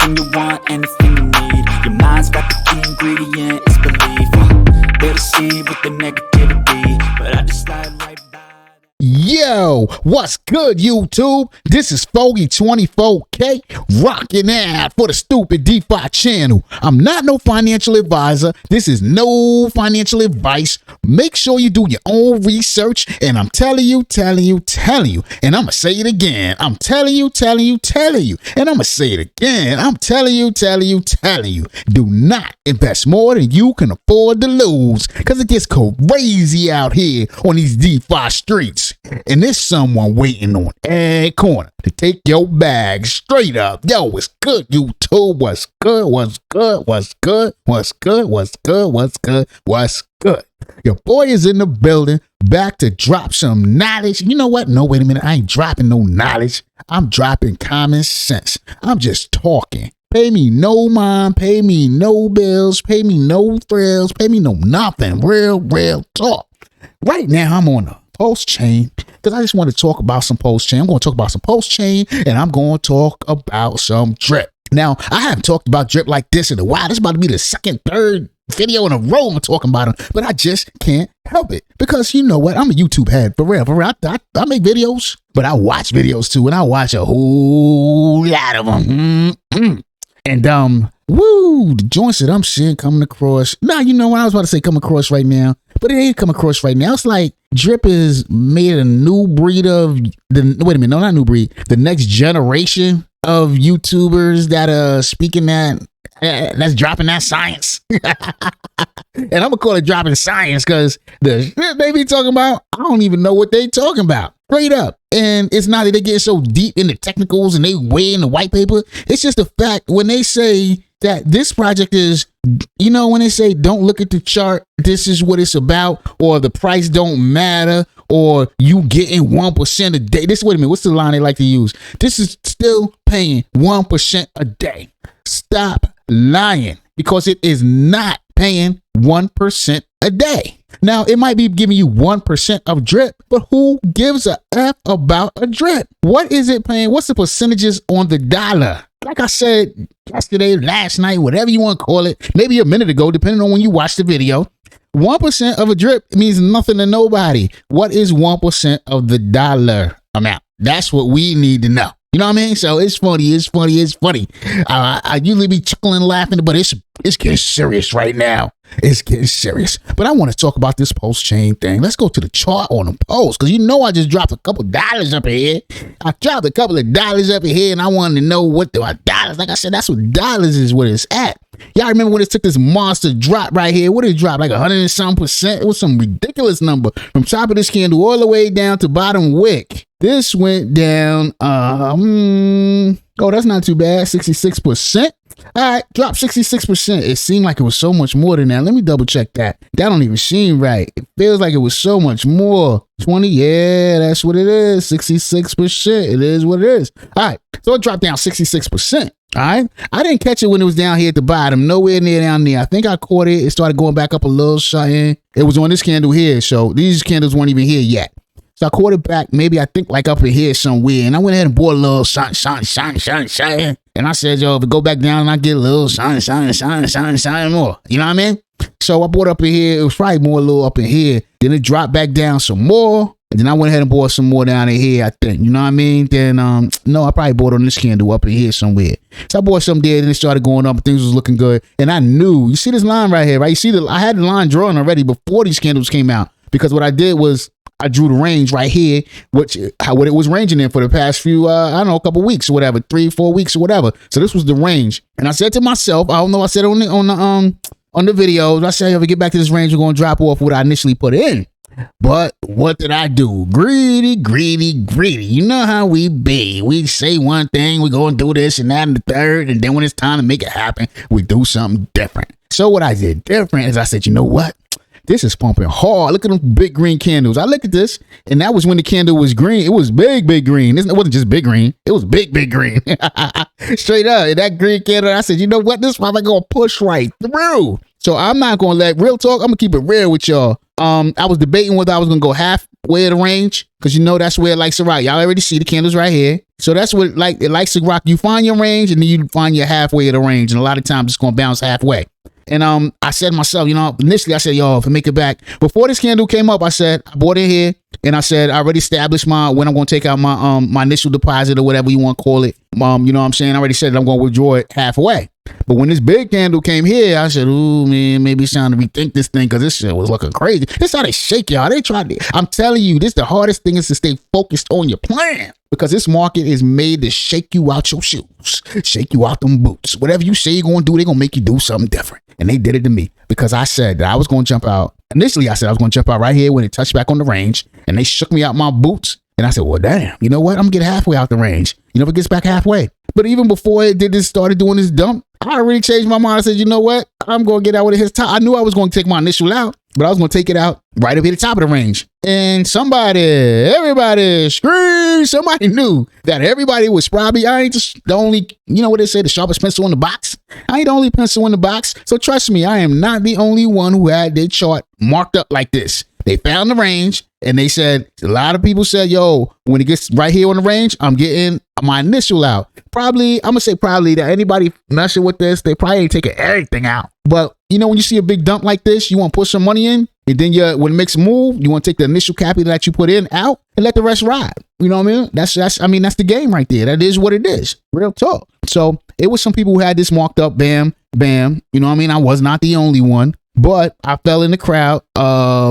Anything you want, anything you need. Your mind's got the key ingredient, it's belief. They'll deceive with the negativity, but I just slide right by. Yo, what's good, YouTube? This is Foggy24K rocking out for the Stupid DeFi channel. I'm not no financial advisor. This is no financial advice. Make sure you do your own research. And I'm telling you. And I'm going to say it again. I'm telling you. And I'm going to say it again. I'm telling you. Do not invest more than you can afford to lose, because it gets crazy out here on these DeFi streets. And there's someone waiting on every corner to take your bag straight up. Yo, what's good, YouTube? What's good? Your boy is in the building, back to drop some knowledge. You know what? No, wait a minute. I ain't dropping no knowledge. I'm dropping common sense. I'm just talking. Pay me no mind, pay me no bills, pay me no thrills, pay me no nothing. Real talk. Right now, I'm on a post chain because I just want to talk about some post chain. I'm going to talk about some post chain, and I'm going to talk about some drip. Now, I haven't talked about drip like this in a while. This is about to be the third video in a row I'm talking about them, but I just can't help it because you know what? I'm a YouTube head for real. I make videos, but I watch videos too, and I watch a whole lot of them. And the joints that I'm seeing coming across. Now, you know what I was about to say come across right now, but it ain't come across right now. It's like drip is made a new breed of the next generation of YouTubers that are speaking that's dropping that science. And I'm gonna call it dropping science because the shit they be talking about, I don't even know what they talking about. Straight up. And it's not that they get so deep in the technicals and they weigh in the white paper. It's just the fact when they say that this project is, you know, when they say don't look at the chart, this is what it's about, or the price don't matter, or you getting 1% a day. Wait a minute, what's the line they like to use? This is still paying 1% a day. Stop lying, because it is not paying 1% a day. Now, it might be giving you 1% of drip, but who gives a F about a drip? What is it paying? What's the percentages on the dollar? Like I said yesterday, last night, whatever you want to call it, maybe a minute ago, depending on when you watch the video, 1% of a drip means nothing to nobody. What is 1% of the dollar amount? That's what we need to know. You know what I mean? So it's funny. I usually be chuckling and laughing, but it's getting serious right now. It's getting serious. But I want to talk about this post chain thing. Let's go to the chart on the post, because you know I just dropped a couple dollars up here. I dropped a couple of dollars up here, and I wanted to know what the dollars. Like I said, that's what dollars is, what it's at. Y'all remember when it took this monster drop right here? What did it drop? Like 100 and some percent? It was some ridiculous number from top of this candle all the way down to bottom wick. This went down, that's not too bad, 66%. All right, dropped 66%. It seemed like it was so much more than that. Let me double check that. That don't even seem right. It feels like it was so much more. 20, yeah, that's what it is. 66%. It is what it is. All right, so it dropped down 66%. All right, I didn't catch it when it was down here at the bottom, nowhere near down there. I think I caught it. It started going back up a little something. It was on this candle here, so these candles weren't even here yet. So I caught it back, maybe I think like up in here somewhere, and I went ahead and bought a little shine. And I said, yo, if it go back down and I get a little shine more. You know what I mean? So I bought up in here. It was probably more a little up in here. Then it dropped back down some more. And then I went ahead and bought some more down in here, I think. You know what I mean? Then, no, I probably bought on this candle up in here somewhere. So I bought some there, then it started going up, and things was looking good. And I knew, you see this line right here, right? You see, I had the line drawn already before these candles came out. Because what I did was, I drew the range right here, what it was ranging in for the past few, a couple weeks or whatever, 3-4 weeks or whatever. So this was the range. And I said to myself, I don't know, I said on the videos, I said, if I get back to this range, we're going to drop off what I initially put in. But what did I do? Greedy. You know how we be. We say one thing, we go and do this and that and the third, and then when it's time to make it happen, we do something different. So what I did different is I said, you know what? This is pumping hard. Look at them big green candles. I looked at this, and that was when the candle was green. It was big green. It wasn't just big green. It was big green. Straight up. And that green candle, I said, you know what? This probably going to push right through. So I'm not going to let real talk. I'm going to keep it real with y'all. I was debating whether I was going to go halfway of the range, because you know that's where it likes to ride. Y'all already see the candles right here. So that's what it likes to rock. You find your range and then you find your halfway of the range. And a lot of times it's going to bounce halfway. And I said to myself, initially I said, yo, if I make it back before this candle came up, I said, I bought it here. And I said, I already established when I'm going to take out my initial deposit or whatever you want to call it. You know what I'm saying? I already said that I'm going to withdraw it halfway. But when this big candle came here, I said, ooh, man, maybe it's time to rethink this thing because this shit was looking crazy. This how they shake y'all. They tried to, I'm telling you, this the hardest thing is to stay focused on your plan because this market is made to shake you out your shoes, shake you out them boots. Whatever you say you're going to do, they're going to make you do something different. And they did it to me because I said that I was going to jump out. Initially, I said I was going to jump out right here when it touched back on the range and they shook me out my boots. And I said, well, damn, you know what? I'm going to get halfway out the range. If it gets back halfway. But even before it did this, started doing this dump, I already changed my mind. I said, you know what? I'm going to get out with his top. I knew I was going to take my initial out, but I was going to take it out right up at the top of the range. And everybody screamed. Somebody knew that everybody was probably, I ain't just the only, what they say, the sharpest pencil in the box. I ain't the only pencil in the box. So trust me, I am not the only one who had their chart marked up like this. They found the range and they said, a lot of people said, yo, when it gets right here on the range, I'm getting my initial out. Probably, I'm going to say probably that anybody messing with this, they probably ain't taking everything out. But, when you see a big dump like this, you want to put some money in and then when it makes a move, you want to take the initial capital that you put in out and let the rest ride. You know what I mean? That's the game right there. That is what it is. Real talk. So it was some people who had this marked up, bam, bam. You know what I mean? I was not the only one. But I fell in the crowd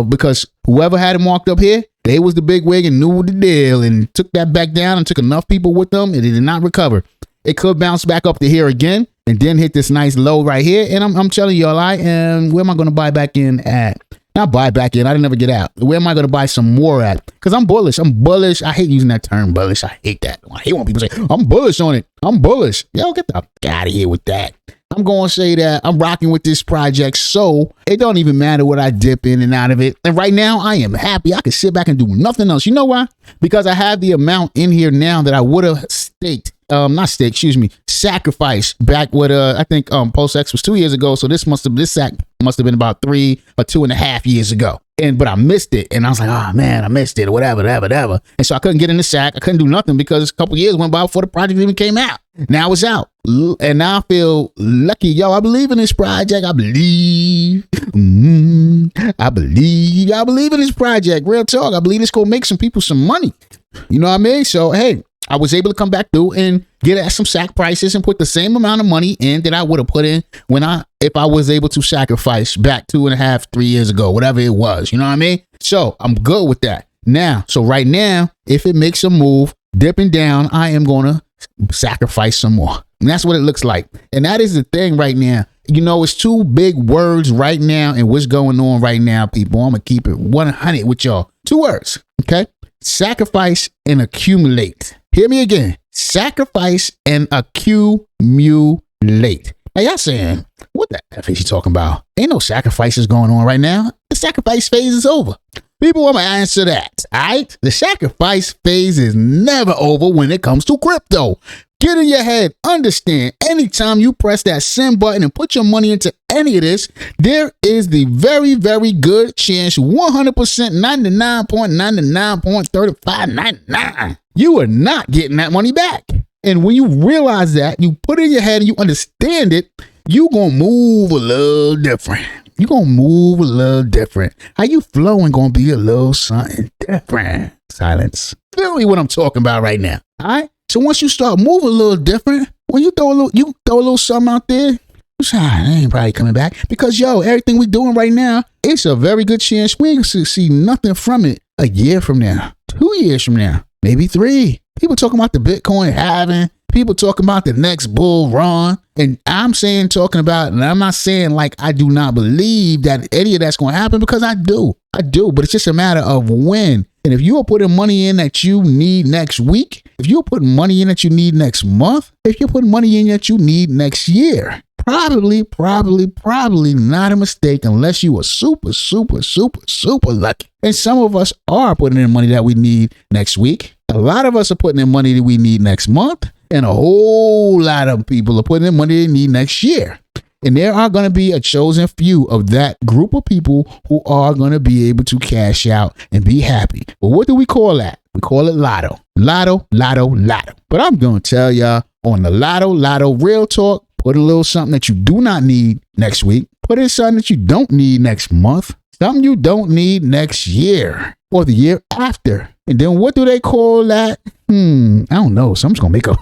because whoever had it marked up here, they was the big wig and knew the deal and took that back down and took enough people with them and it did not recover. It could bounce back up to here again and then hit this nice low right here. And I'm telling y'all, where am I going to buy back in at? Not buy back in. I didn't ever get out. Where am I going to buy some more at? Because I'm bullish. I hate using that term bullish. I hate that. I hate when people say, I'm bullish on it. I'm bullish. Yo, get the fuck out of here with that. I'm going to say that I'm rocking with this project, so it don't even matter what I dip in and out of it. And right now, I am happy. I can sit back and do nothing else. You know why? Because I have the amount in here now that I would have sacrificed back with, I think Post X was 2 years ago. So this sack must have been about 3 or 2.5 years ago. But I missed it. And I was like, oh man, I missed it or whatever. And so I couldn't get in the sack. I couldn't do nothing because a couple years went by before the project even came out. Now it's out. And now I feel lucky. Yo, I believe in this project. I believe in this project. Real talk. I believe it's going to make some people some money. You know what I mean? So, hey, I was able to come back through and get at some sack prices and put the same amount of money in that I would have put in if I was able to sacrifice back 2.5, 3 years ago, whatever it was. You know what I mean? So I'm good with that. Now, so right now, if it makes a move, dipping down, I am going to sacrifice some more. And that's what it looks like. And that is the thing right now. It's two big words right now and what's going on right now, people. I'm going to keep it 100 with y'all. 2 words. Okay. Sacrifice and accumulate. Hear me again. Sacrifice and accumulate. Now y'all saying, what the F is he talking about? Ain't no sacrifices going on right now. The sacrifice phase is over. People want to answer that. All right. The sacrifice phase is never over when it comes to crypto. Get in your head. Understand, anytime you press that send button and put your money into any of this, there is the very, very good chance, 100%, 99.99.3599, you are not getting that money back. And when you realize that, you put it in your head and you understand it, you're going to move a little different. You're going to move a little different. How you flowing going to be a little something different. Silence. Feel me what I'm talking about right now. All right. So once you start moving a little different, when you throw a little something out there, I ain't probably coming back because everything we doing right now, it's a very good chance we ain't gonna see nothing from it a year from now, 2 years from now, maybe 3. People talking about the Bitcoin halving, people talking about the next bull run, and I'm not saying like I do not believe that any of that's going to happen because I do, but it's just a matter of when. And if you are putting money in that you need next week, if you're putting money in that you need next month, if you're putting money in that you need next year, probably not a mistake unless you are super lucky. And some of us are putting in money that we need next week. A lot of us are putting in money that we need next month. And a whole lot of people are putting in money they need next year. And there are going to be a chosen few of that group of people who are going to be able to cash out and be happy. But what do we call that? We call it lotto. Lotto, lotto, lotto. But I'm going to tell y'all on the lotto, real talk, put a little something that you do not need next week. Put in something that you don't need next month. Something you don't need next year or the year after. And then what do they call that? I don't know. So I'm just going to make up.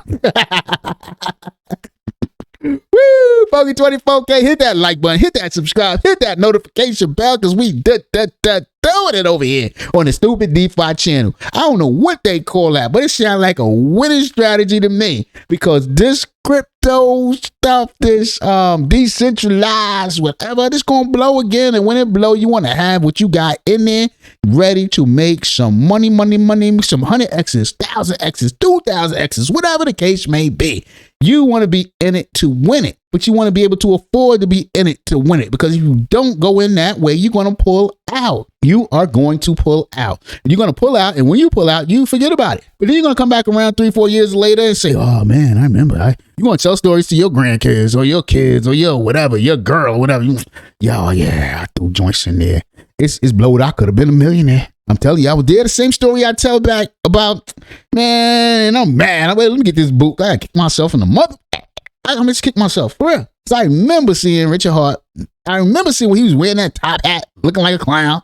Woo! Foggy 24K, hit that like button, hit that subscribe, hit that notification bell, because we doing it over here on the Stupid DeFi channel. I don't know what they call that, but it sounds like a winning strategy to me, because this crypto stuff, this decentralized whatever, this gonna blow again, and when it blow, you want to have what you got in there ready to make some money, some 100x's, 1000x's, 2000x's, whatever the case may be. You want to be in it to win it, but you want to be able to afford to be in it to win it, because if you don't go in that way, you're going to pull out. You are going to pull out. And you're going to pull out, and when you pull out, you forget about it. But then you're going to come back around 3-4 years later and say, oh man, I remember. You're going to tell stories to your grandkids or your kids or your whatever, your girl, whatever. I threw joints in there. It's blowed. I could have been a millionaire. I'm telling you, I was there. The same story I tell back about, man, I'm mad. Let me get this boot. I kick myself in the mother. I'm just kick myself for real. So I remember seeing Richard Hart. I remember seeing when he was wearing that top hat, looking like a clown.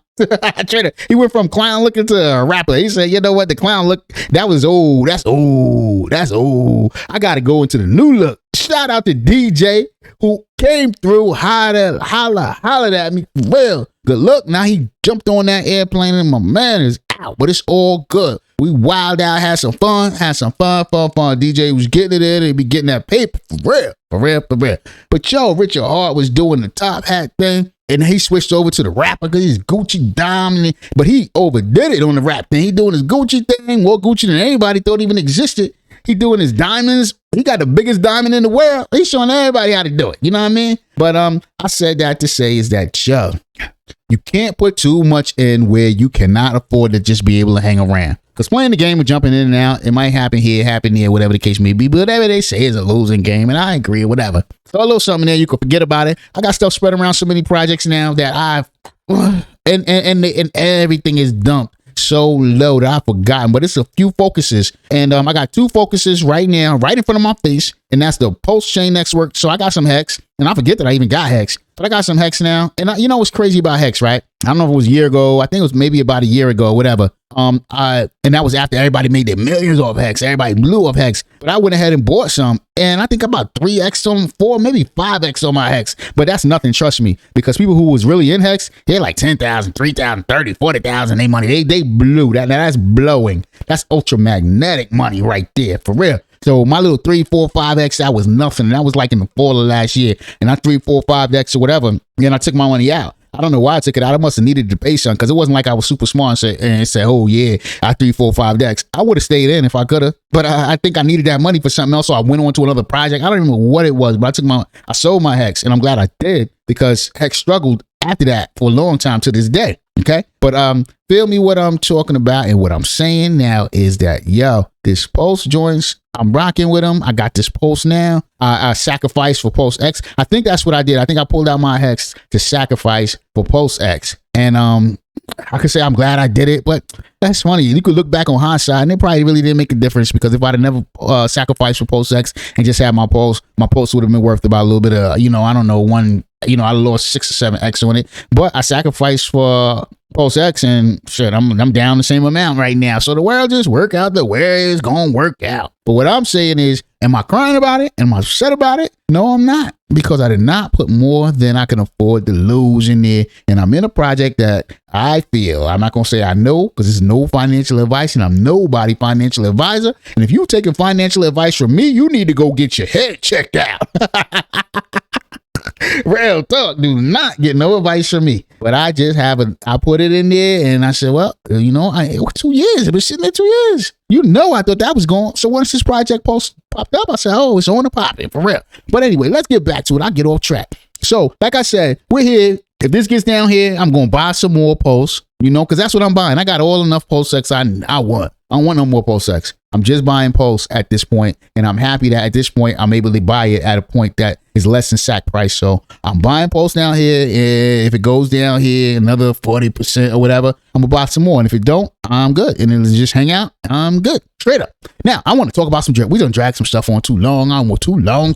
He went from clown looking to a rapper. He said, you know what? The clown look, that was old. That's old. That's old. I got to go into the new look. Shout out to DJ who came through, hollered at me. Well, good luck. Now he jumped on that airplane and my man is out, but it's all good. We wild out, had some fun. DJ was getting it in and be getting that paper for real. But yo, Richard Hart was doing the top hat thing. And he switched over to the rapper because he's Gucci dominant, but he overdid it on the rap thing. He doing his Gucci thing, more Gucci than anybody thought even existed. He doing his diamonds. He got the biggest diamond in the world. He's showing everybody how to do it. You know what I mean? But I said that to say is that, yo, you can't put too much in where you cannot afford to just be able to hang around. Because playing the game of jumping in and out, it might happen here, happen there, whatever the case may be. But whatever they say is a losing game, and I agree, whatever. So a little something there, you could forget about it. I got stuff spread around so many projects now that and everything is dumped so low that I've forgotten. But it's a few focuses, and I got 2 focuses right now, right in front of my face, and that's the post-chain network. So I got some Hex, and I forget that I even got Hex. But I got some Hex now. And you know what's crazy about Hex, right? I don't know if it was a year ago. I think it was maybe about a year ago, whatever. And that was after everybody made their millions off Hex. Everybody blew up Hex. But I went ahead and bought some. And I think about 3x on 4, maybe 5x on my Hex. But that's nothing, trust me. Because people who was really in Hex, they had like 10,000, 3,000, 30, 40,000, they money. They blew that. Now that's blowing. That's ultramagnetic money right there, for real. So my little 3, 4, 5x, that was nothing. That was like in the fall of last year. And I 3, 4, 5x or whatever. Then I took my money out. I don't know why I took it out. I must have needed to pay something, because it wasn't like I was super smart and said, oh yeah, I 3, 4, 5x. I would have stayed in if I could have, but I think I needed that money for something else. So I went on to another project. I don't even know what it was, but I sold my Hex, and I'm glad I did, because Hex struggled after that for a long time to this day. Okay. But feel me what I'm talking about, and what I'm saying now is that, yo, this post joints, I'm rocking with them. I got this post now. I sacrificed for post X. I think that's what I did. I think I pulled out my Hex to sacrifice for post X. And I could say I'm glad I did it, but that's funny. You could look back on hindsight, and it probably really didn't make a difference, because if I'd have never sacrificed for post X and just had my post would have been worth about a little bit of, I don't know, I lost 6 or 7x on it, but I sacrificed for post X, and shit, I'm down the same amount right now. So the world just work out the way it's gonna work out. But what I'm saying is, am I crying about it? Am I upset about it? No, I'm not, because I did not put more than I can afford to lose in there. And I'm in a project that I feel, I'm not gonna say I know, because there's no financial advice, and I'm nobody financial advisor. And if you're taking financial advice from me, you need to go get your head checked out. Real talk, do not get no advice from me. But I just I put it in there, and I said, well, it was 2 years. It was sitting there 2 years. I thought that was gone. So once this project post popped up, I said, oh, it's on the popping, for real. But anyway, let's get back to it. I'll get off track. So like I said, we're here. If this gets down here, I'm going to buy some more posts, because that's what I'm buying. I got all enough post X I want. I don't want no more post X. I'm just buying posts at this point, and I'm happy that at this point I'm able to buy it at a point that is less than sack price. So I'm buying posts down here. If it goes down here another 40% or whatever, I'm gonna buy some more. And if it don't, I'm good. And it'll just hang out. I'm good. Straight up. Now I want to talk about some drip. We done drag some stuff on too long. Too long.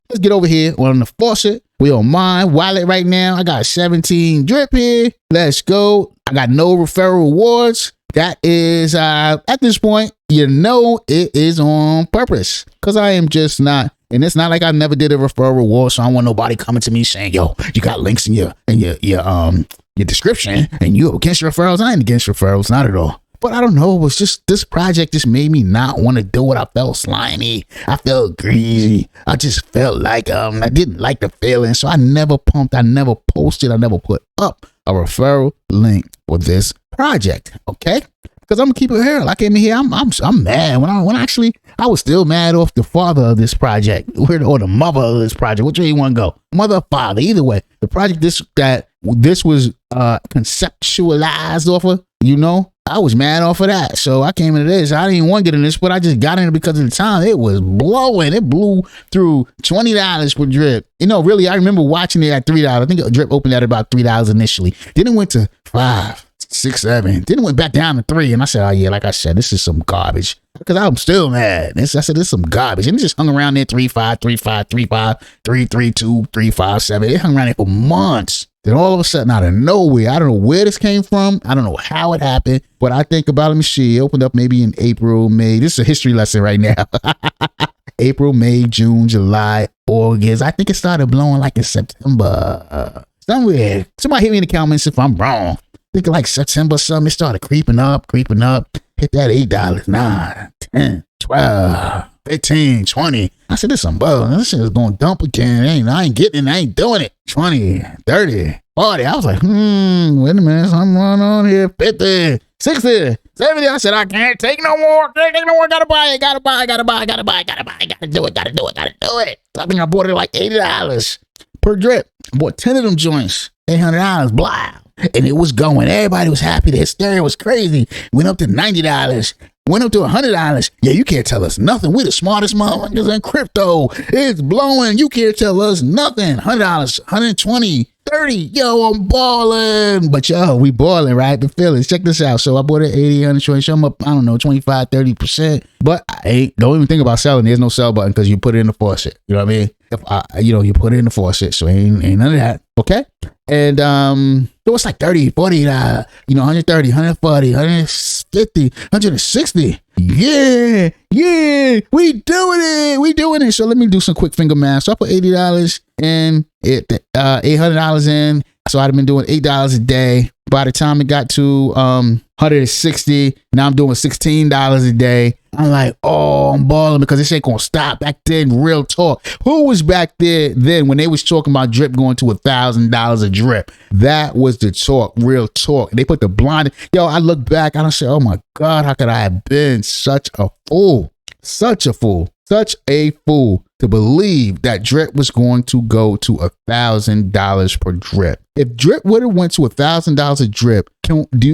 Let's get over here on the faucet. We on my wallet right now. I got 17 drip here. Let's go. I got no referral rewards. That is, at this point, you know it is on purpose. Because I am just not, and it's not like I never did a referral reward, so I don't want nobody coming to me saying, yo, you got links in your description, and you against referrals. I ain't against referrals, not at all. But I don't know, it was just, this project just made me not want to do it. I felt slimy. I felt greasy. I just felt like, I didn't like the feeling. So I never pumped, I never posted, I never put up a referral link for this project. Okay? Because I'm gonna keep it real. I came in here, I'm mad. When actually, I was still mad off the father of this project, or the mother of this project. Which way you want to go? Mother or father? Either way, the project this was conceptualized off of, you know, I was mad off of that. So I came into this. I didn't even want to get in this, but I just got in it because of the time. It was blowing. It blew through $20 per drip. You know, really, I remember watching it at $3. I think a drip opened at about $3 initially. Then it went to $5, $6, $7. Then it went back down to $3. And I said, oh yeah, like I said, this is some garbage. Because I'm still mad. I said, this is some garbage. And it just hung around there 3.5, 3.5, 3.5, 3.32, 3.57. It hung around there for months. Then all of a sudden, out of nowhere, I don't know where this came from. I don't know how it happened, but I think about it. Let me see. It opened up maybe in April, May. This is a history lesson right now. April, May, June, July, August. I think it started blowing like in September. Somewhere. Somebody hit me in the comments if I'm wrong. I think like September something. It started creeping up. Hit that $8, 9, 10, 12. 15, 20. I said, this some bug. This shit is going to dump again. I ain't getting it. I ain't doing it. 20, 30, 40. I was like, wait a minute. Something going on here. 50, 60, 70. I said, I can't take no more. Gotta buy it. Gotta do it. So I think I bought it like $80 per drip. I bought 10 of them joints. $800. Blah. And it was going. Everybody was happy. The hysteria was crazy. Went up to $90. Went up to $100. Yeah, you can't tell us nothing. We're the smartest motherfuckers in crypto. It's blowing. You can't tell us nothing. $100, 120, 30. Yo, I'm balling. But yo, we balling, right? The feelings. Check this out. So I bought it 80, 120. So I'm up, I don't know, 25, 30%. But don't even think about selling. There's no sell button because you put it in the faucet. You know what I mean? You put it in the faucet. So ain't none of that. Okay? And so it's like 30, 40, 130, 140, 150, 160. Yeah, we doing it. So let me do some quick finger math. So I put $80 in, $800 in. So I'd have been doing $8 a day. By the time it got to 160, now I'm doing $16 a day. I'm like, oh, I'm balling because this ain't gonna stop. Back then, real talk. Who was back there then when they was talking about drip going to $1,000 a drip? That was the talk, real talk. They put the blind. Yo, I look back and I say, oh my God, how could I have been such a fool? Such a fool to believe that drip was going to go to $1,000 per drip. If drip would have went to $1,000 a drip,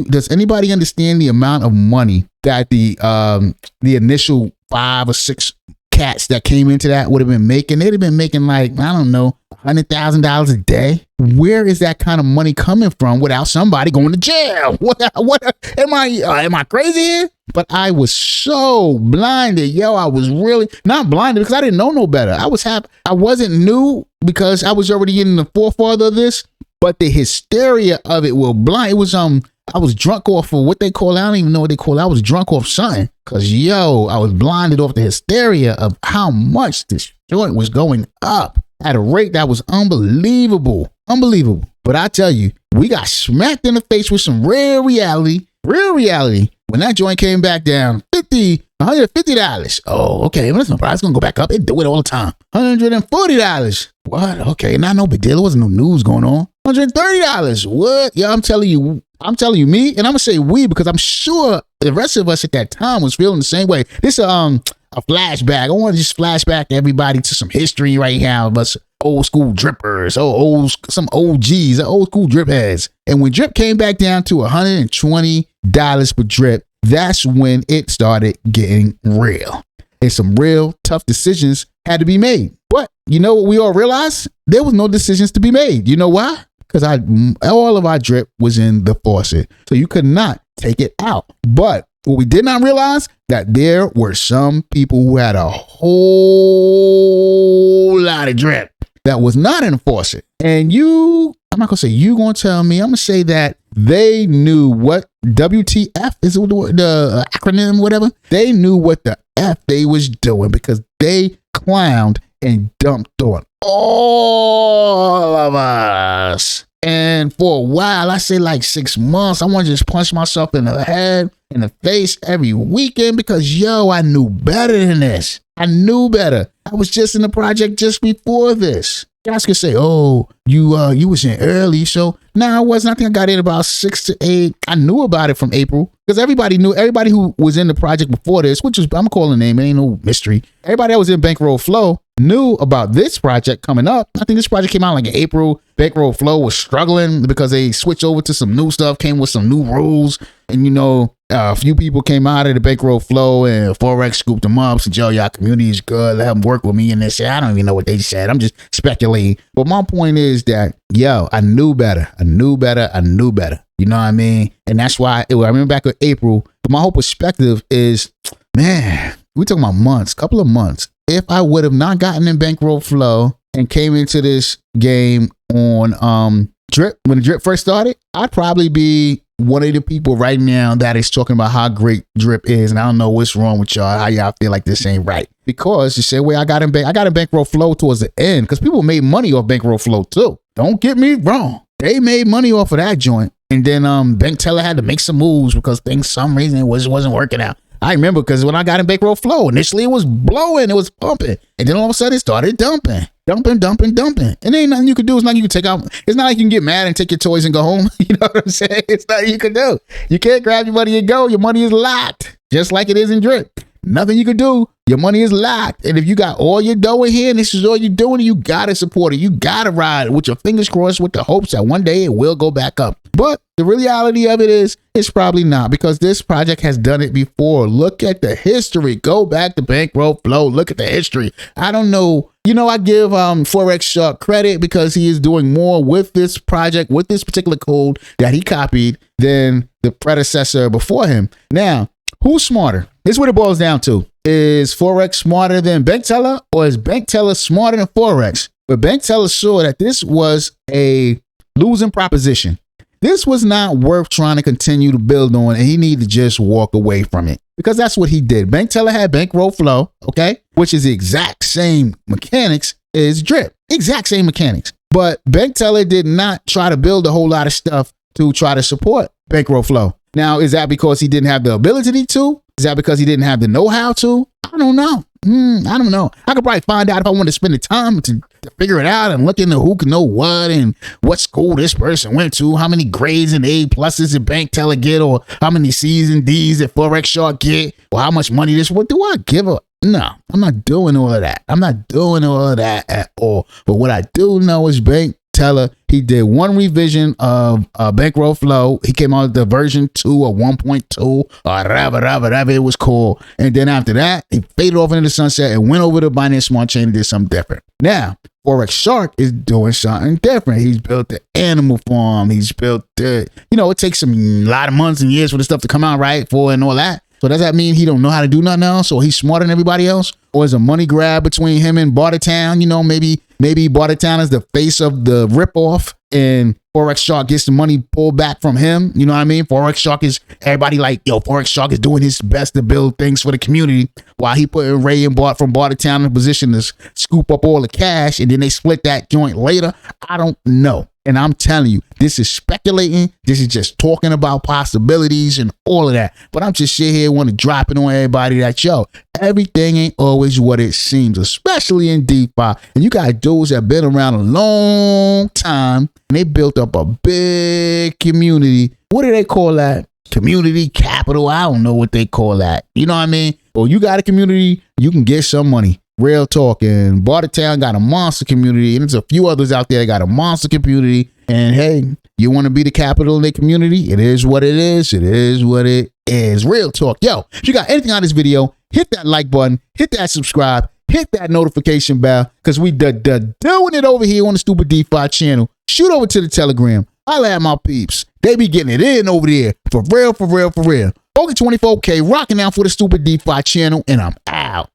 does anybody understand the amount of money that the initial 5 or 6 cats that came into that would have been making? They'd have been making like, I don't know, $100,000 a day. Where is that kind of money coming from without somebody going to jail? What am I crazy here? But I was so blinded. Yo, I was really not blinded because I didn't know no better. I was happy. I wasn't new because I was already in the forefather of this, but the hysteria of it was blind. It was, I was drunk off of what they call, I don't even know what they call it. I was drunk off something because, yo, I was blinded off the hysteria of how much this joint was going up at a rate that was unbelievable. But I tell you, we got smacked in the face with some real reality. When that joint came back down, $150. Oh, okay. Well, that's no problem. It's going to go back up. It do it all the time. $140. What? Okay. Not no big deal. There wasn't no news going on. $130. What? Yeah, I'm telling you, me, and I'm going to say we because I'm sure the rest of us at that time was feeling the same way. This a flashback. I want to just flashback everybody to some history right now, but old school drippers, some OGs, old school drip heads. And when drip came back down to $120 per drip, that's when it started getting real. And some real tough decisions had to be made. But you know what we all realized? There was no decisions to be made. You know why? Because all of our drip was in the faucet. So you could not take it out. But what we did not realize, that there were some people who had a whole lot of drip that was not in the faucet. And I'm not going to say you going to tell me. I'm going to say that they knew what WTF is the acronym, whatever. They knew what the F they was doing because they clowned and dumped on all of us. And for a while, I say like 6 months, I want to just punch myself in the head, in the face every weekend because, yo, I knew better than this. I knew better. I was just in the project just before this. Guys could say, oh, you was in early. So no, I wasn't. I think I got in about 6 to 8. I knew about it from April because everybody who was in the project before this, which is, I'm calling a name, it ain't no mystery. Everybody that was in Bankroll Flow knew about this project coming up. I think this project came out like in April. Bankroll Flow was struggling because they switched over to some new stuff, came with some new rules. And, you know, a few people came out of the Bankroll Flow and Forex scooped them up. Said, yo, y'all community is good. Let them work with me. And they said, I don't even know what they said. I'm just speculating. But my point is that, yo, I knew better. I knew better. I knew better. You know what I mean? And that's why I remember back in April. But my whole perspective is, man, we're talking about months, couple of months. If I would have not gotten in Bankroll Flow and came into this game on drip, when the drip first started, I'd probably be one of the people right now that is talking about how great drip is. And I don't know what's wrong with y'all, how y'all feel like this ain't right. Because the same way I got in Bankroll Flow towards the end, because people made money off Bankroll Flow too. Don't get me wrong. They made money off of that joint. And then Bank Teller had to make some moves because things, some reason, it wasn't working out. I remember because when I got in Bankroll Flow, initially it was blowing, it was pumping. And then all of a sudden it started dumping. And there ain't nothing you could do. It's nothing you can take out. It's not like you can get mad and take your toys and go home. You know what I'm saying? It's nothing you can do. You can't grab your money and go. Your money is locked, just like it is in drip. Nothing you can do. Your money is locked. And if you got all your dough in here and this is all you're doing, you got to support it. You got to ride it with your fingers crossed with the hopes that one day it will go back up. But the reality of it is, it's probably not because this project has done it before. Look at the history. Go back to Bankroll Flow. Look at the history. I don't know. You know, I give Forex Shark credit because he is doing more with this project, with this particular code that he copied than the predecessor before him. Now, who's smarter? This is what it boils down to. Is Forex smarter than Bank Teller or is Bank Teller smarter than Forex? But Bank Teller saw that this was a losing proposition. This was not worth trying to continue to build on, and he needed to just walk away from it because that's what he did. Bank Teller had Bankroll Flow, okay, which is the exact same mechanics as drip, exact same mechanics. But Bank Teller did not try to build a whole lot of stuff to try to support Bankroll Flow. Now, is that because he didn't have the ability to? Is that because he didn't have the know-how to? I don't know. I don't know. I could probably find out if I want to spend the time to figure it out and look into who can know what and what school this person went to, how many grades and A pluses did Bank Teller get, or how many C's and D's did Forex Shark get, or how much money this. What do I give a? No, I'm not doing all of that. I'm not doing all of that at all. But what I do know is Bank Teller, he did one revision of Bankroll Flow. He came out with the version 2 or 1.2 or whatever it was called. And then after that, he faded off into the sunset and went over to Binance Smart Chain and did something different. Now, Forex Shark is doing something different. He's built the animal farm. He's built the, it takes a lot of months and years for the stuff to come out, right? And all that. So does that mean he don't know how to do nothing else? Or he's smarter than everybody else? Or is a money grab between him and Bartertown? Maybe Bartertown is the face of the ripoff and Forex Shark gets the money pulled back from him. You know what I mean? Forex Shark is everybody like, yo, Forex Shark is doing his best to build things for the community while he putting Ray and Bart from Bartertown in a position to scoop up all the cash and then they split that joint later. I don't know. And I'm telling you, this is speculating. This is just talking about possibilities and all of that. But I'm just sitting here want to drop it on everybody that, yo, everything ain't always what it seems, especially in DeFi. And you got dudes that have been around a long time and they built up a big community. What do they call that? Community capital. I don't know what they call that. You know what I mean? Well, you got a community, you can get some money. Real talk. And Bartertown got a monster community, and there's a few others out there that got a monster community. And hey, you want to be the capital in their community? It is what it is. It is what it is. Real talk. Yo, if you got anything on this video, hit that like button, hit that subscribe, hit that notification bell because we doing it over here on the Stupid DeFi channel. Shoot over to the Telegram. Holla at my peeps. They be getting it in over there. For real, for real, for real. Focus 24K rocking out for the Stupid DeFi channel, and I'm out.